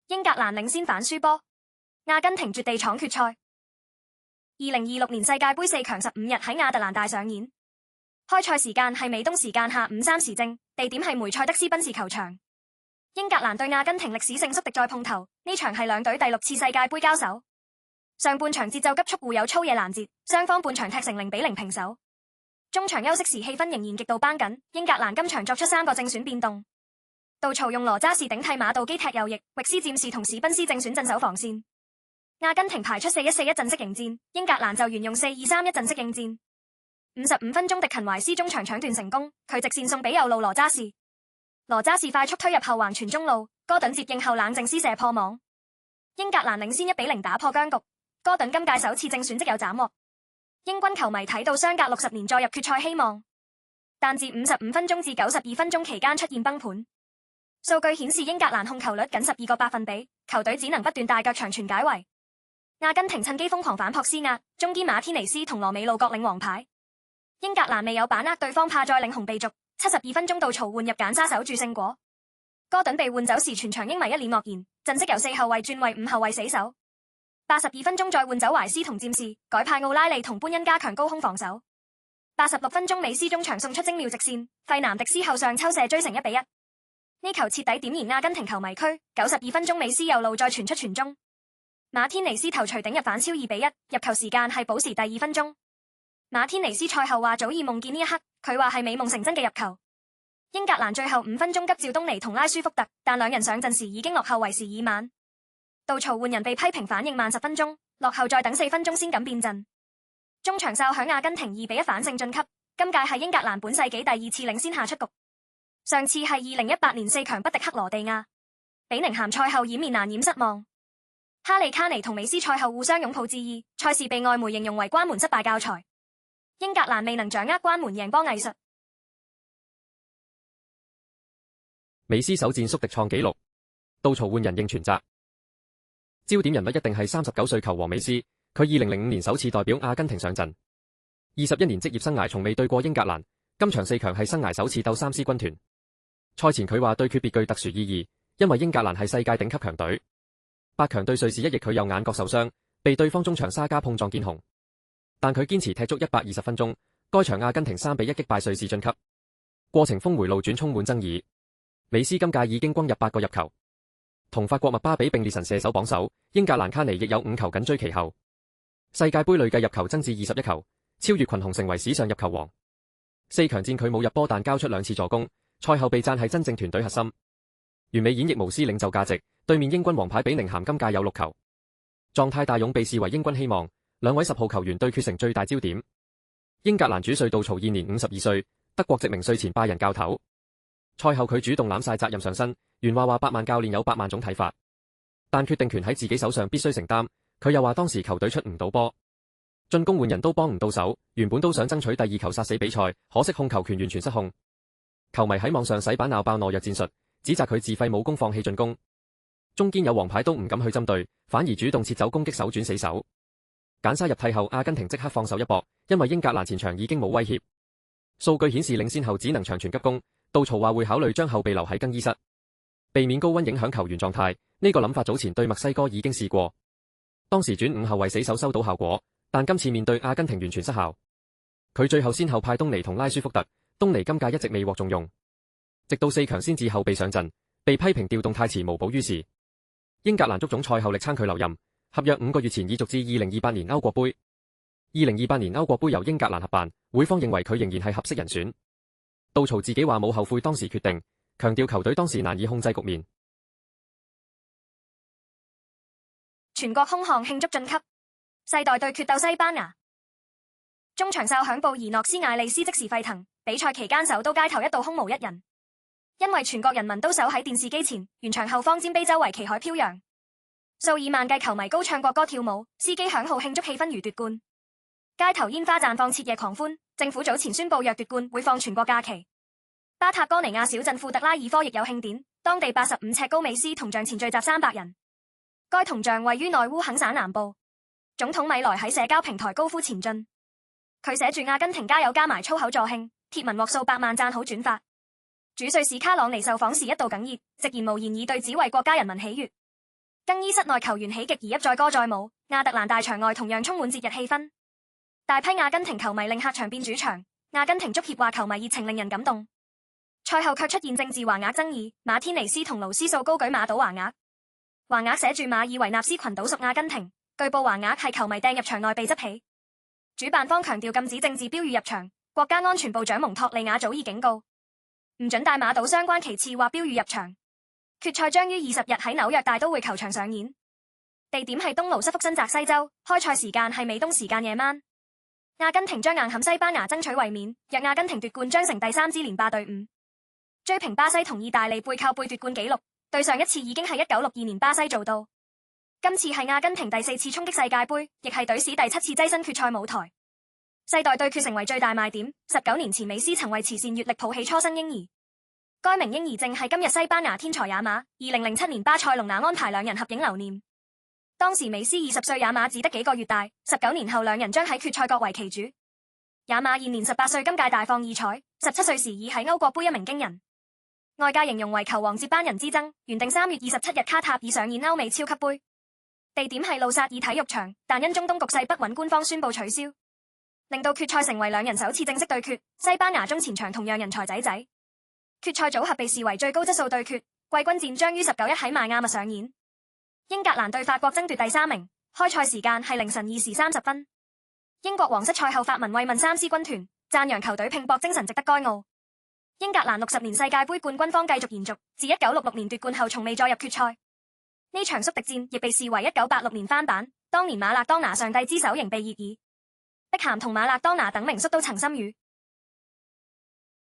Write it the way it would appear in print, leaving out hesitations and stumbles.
英格蘭領先反輸波，阿根廷絕地闖決賽。2026年世界盃4強15日喺亞特蘭大上演，開賽時間係美東時間下午3時正，地點係梅賽德斯賓士球場。英格蘭對阿根廷歷史性宿敵再碰頭，呢場係兩隊第6次世界盃交手。上半場節奏急速，互有粗野攔截，雙方半場踢成0-0平手。中場休息時氣氛仍然極度繃緊，英格蘭今場作出3個正選變動。杜曹用羅渣士頂替馬杜基踢右翼，域斯占士同史賓斯正選鎮守防線。阿根廷排出4-1-4-1陣式迎戰，英格蘭就沿用4-2-3-1陣式應戰。55分鐘，迪勤懷斯中場搶斷成功，佢直線送俾右路羅渣士，羅渣士快速推入後橫傳中路，哥頓接應後冷靜施射破網，英格蘭領先1-0打破僵局。哥頓今屆首次正選即有斬獲，英軍球迷睇到相隔60年再入決賽希望，但自55分鐘至92分鐘期間出現崩盤。數據顯示英格蘭控球率僅12個百分比，球隊只能不斷大腳長傳解圍。阿根廷趁機瘋狂反撲施壓，中堅馬天尼斯同羅美路各領黃牌。英格蘭未有把握對方怕再領紅被逐。72分鐘，杜曹換入簡沙守住勝果。哥頓被換走時，全場英迷一臉愕然，陣式由4後衛轉為5後衛死守。82分鐘再換走懷斯同占士，改派奧拉利同班恩加強高空防守。86分鐘，美斯中場送出精妙直線，費南迪斯後上抽射追成1-1。呢球徹底點燃阿根廷球迷區。92分鐘，美斯右路再傳出傳中，馬天尼斯頭槌頂入反超2-1。入球時間係補時第2分鐘。馬天尼斯賽後話早已夢見呢一刻，佢話係美夢成真嘅入球。英格蘭最後5分鐘急召東尼同拉舒福特，但兩人上陣時已經落後為時已晚。杜曹換人被批評反應慢10分鐘，落後再等4分鐘先敢變陣。中場哨響，阿根廷2-1反勝晉級，今屆係英格蘭本世紀第2次領先下出局。上次係2018年4強不敵克羅地亞。比寧咸賽後掩面難掩失望，哈利卡尼同美斯賽後互相擁抱致意，賽事被外媒形容為關門失敗教材。英格蘭未能掌握關門贏波藝術。美斯首戰宿敵創紀錄，杜曹換人應全責。焦點人物一定係39歲球王美斯，佢2005年首次代表阿根廷上陣，21年職業生涯從未對過英格蘭，今場4強係生涯首次鬥三獅軍團。賽前佢話對決別具特殊意義，因為英格蘭係世界頂級強隊。8強對瑞士一役佢右眼角受傷，被對方中場沙加碰撞見紅，但佢堅持踢足120分鐘，該場阿根廷3-1擊敗瑞士晉級，過程峰回路轉充滿爭議。美斯今屆已經轟入8個入球，同法國麥巴比並列神射手榜首，英格蘭卡尼亦有5球緊追其後。世界盃累計入球增至21球，超越群雄成為史上入球王。4強戰佢冇入波但交出2次助攻，賽後被讚係真正團隊核心，完美演繹無私領袖價值。對面英軍王牌比寧咸今屆有6球，狀態大勇被視為英軍希望，兩位10號球員對決成最大焦點。英格蘭主帥杜曹現年52歲，德國籍名帥前拜仁教頭。賽後佢主動攬晒責任上身，原話百萬教練有百萬種睇法，但決定權喺自己手上必須承擔。佢又話當時球隊出唔到波，進攻換人都幫唔到手，原本都想爭取第2球殺死比賽，可惜控球權完全失控。球迷喺網上洗版鬧爆懦弱戰術，指責佢自廢武功放棄進攻，中堅有黃牌都唔敢去針對，反而主動撤走攻擊手轉死守。簡沙入替後，阿根廷即刻放手一搏，因為英格蘭前場已經冇威脅。數據顯示領先後只能長傳急攻，杜曹話會考慮將後備留喺更衣室，避免高溫影響球員狀態。呢個諗法早前對墨西哥已經試過，當時轉5後衛死守收到效果，但今次面對阿根廷完全失效。佢最後先後派東尼同拉舒福特，東尼今屆一直未獲重用，直到4強先至後備上陣，被批評調動太遲無補於事。英格蘭足總賽後力撐佢留任，合約5個月前已續至2028年歐國盃。2028年歐國盃由英格蘭合辦，會方認為佢仍然係合適人選。杜曹自己話冇後悔當時決定，強調球隊當時難以控制局面。全國空巷慶祝晉級，世代對決鬥西班牙。中場哨響，布宜諾斯艾利斯即時沸騰，比賽期間首都街頭一度空無一人，因為全國人民都守喺電視機前，完場後方尖碑周圍旗海飄揚，數以萬計球迷高唱國歌跳舞，司機響號慶祝氣氛如奪冠，街頭煙花綻放，徹夜狂歡。政府早前宣布若奪冠會放全國假期。巴塔哥尼亞小鎮庫特拉爾科亦有慶典，當地85尺高美斯銅像前聚集300人，該銅像位於內烏肯省南部。總統米萊喺社交平台高呼前進，佢寫住阿根廷加油加埋粗口助慶，貼文獲數百萬讚好轉發。主帥史卡朗尼受訪時一度哽咽，直言無言以對，只為國家人民喜悅。更衣室內球員喜極而泣，載歌載舞，亞特蘭大場外同樣充滿節日氣氛。大批阿根廷球迷令客場變主場，阿根廷足協話球迷熱情令人感動。賽後卻出現政治橫額爭議，馬天尼斯同勞斯素高舉馬島橫額，橫額寫住馬爾維納斯群島屬阿根廷。據報橫額係球迷掟入場內被執起。主辦方強調禁止政治標語入場，國家安全部長蒙托利亞早已警告，唔准帶馬島相關旗幟或標語入場。決賽將於20日喺紐約大都會球場上演，地點係東盧塞福新澤西州，開賽時間係美東時間夜晚。阿根廷將硬撼西班牙爭取衛冕，若阿根廷奪冠將成第3支連霸隊伍，追平巴西同意大利背靠背奪冠紀錄。對上一次已經係1962年巴西做到，今次係阿根廷第4次衝擊世界盃，亦係隊史第7次躋身決賽舞台。世代對決成為最大賣點。19年前美斯曾為慈善月曆抱起初生嬰兒，該名嬰兒正係今日西班牙天才亞馬。2007年巴塞隆拿安排兩人合影留念，當時美斯20歲，亞馬只得幾個月大。19年後兩人將喺決賽各為其主。亞馬現年18歲，今屆大放異彩，17歲時已喺歐國盃一鳴驚人。外界形容為球王接班人之爭，原定3月27日卡塔爾上演歐美超級盃，地點係路薩爾體育場，但因中東局勢不穩，官方宣布取消，令到決賽成為兩人首次正式對決。西班牙中前場同樣人才仔仔，決賽組合被視為最高質素對決，季軍戰將於19日喺邁阿密上演。英格蘭對法國爭奪第3名，開賽時間係凌晨2時30分。英國皇室賽後發文慰問三獅軍團，讚揚球隊拼搏精神值得該傲。英格蘭60年世界盃冠軍方繼續延續，自1966年奪冠後從未再入決賽。呢場宿敵戰亦被視為1986年翻版，當年馬勒當拿上帝之手仍被熱議，碧咸同馬勒當拿等名宿都曾參與。